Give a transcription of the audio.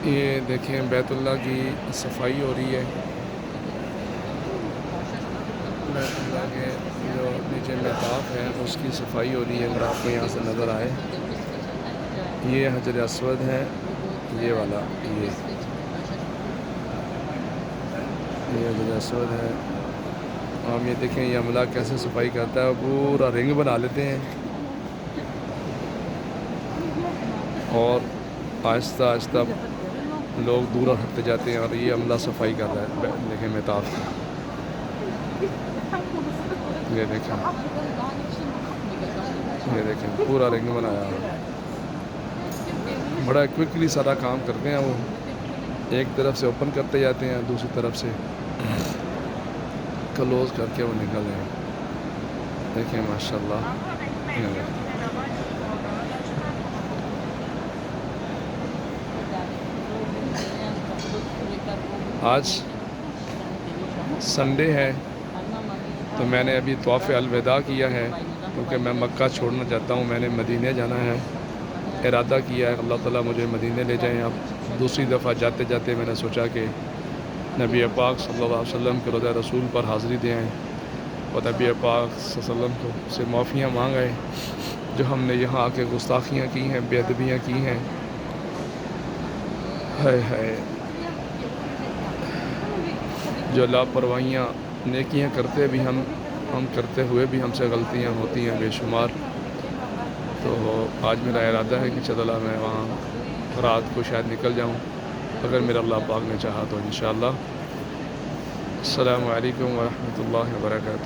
یہ دیکھیں بیت اللہ کی صفائی ہو رہی ہے. بیت اللہ کے جو نیچے مطاف ہے اس کی صفائی ہو رہی ہے. اگر آپ کو یہاں سے نظر آئے, یہ حجر اسود ہے, یہ والا یہ حجر اسود ہے. آپ یہ دیکھیں یہ عملہ کیسے صفائی کرتا ہے, پورا رنگ بنا لیتے ہیں اور آہستہ آہستہ لوگ دور ہٹتے جاتے ہیں, اور یہ عملہ صفائی کر رہا ہے. دیکھیں مطاف کی, یہ دیکھیں پورا رنگ بنایا ہے. بڑا کوئکلی سارا کام کرتے ہیں. وہ ایک طرف سے اوپن کرتے جاتے ہیں, دوسری طرف سے کلوز کر کے وہ نکل رہے ہیں. دیکھیں ماشاءاللہ. آج سنڈے ہے تو میں نے ابھی طواف الوداع کیا ہے, کیونکہ میں مکہ چھوڑنا چاہتا ہوں. میں نے مدینے جانا ہے, ارادہ کیا ہے اللہ تعالیٰ مجھے مدینے لے جائیں. اب دوسری دفعہ جاتے جاتے میں نے سوچا کہ نبی پاک صلی اللہ علیہ وسلم کے روضہ رسول پر حاضری دیں اور نبی پاک صلی اللہ علیہ وسلم کو سے معافیاں مانگیں جو ہم نے یہاں آ کے گستاخیاں کی ہیں, بے ادبیاں کی ہیں. ہے جو لاپرواہیاں نیکیاں کرتے بھی ہم کرتے ہوئے بھی ہم سے غلطیاں ہوتی ہیں بے شمار. تو آج میرا ارادہ ہے کہ چلو میں وہاں رات کو شاید نکل جاؤں, اگر میرا اللہ پاک نے چاہا تو انشاءاللہ. السلام علیکم ورحمۃ اللہ وبرکاتہ.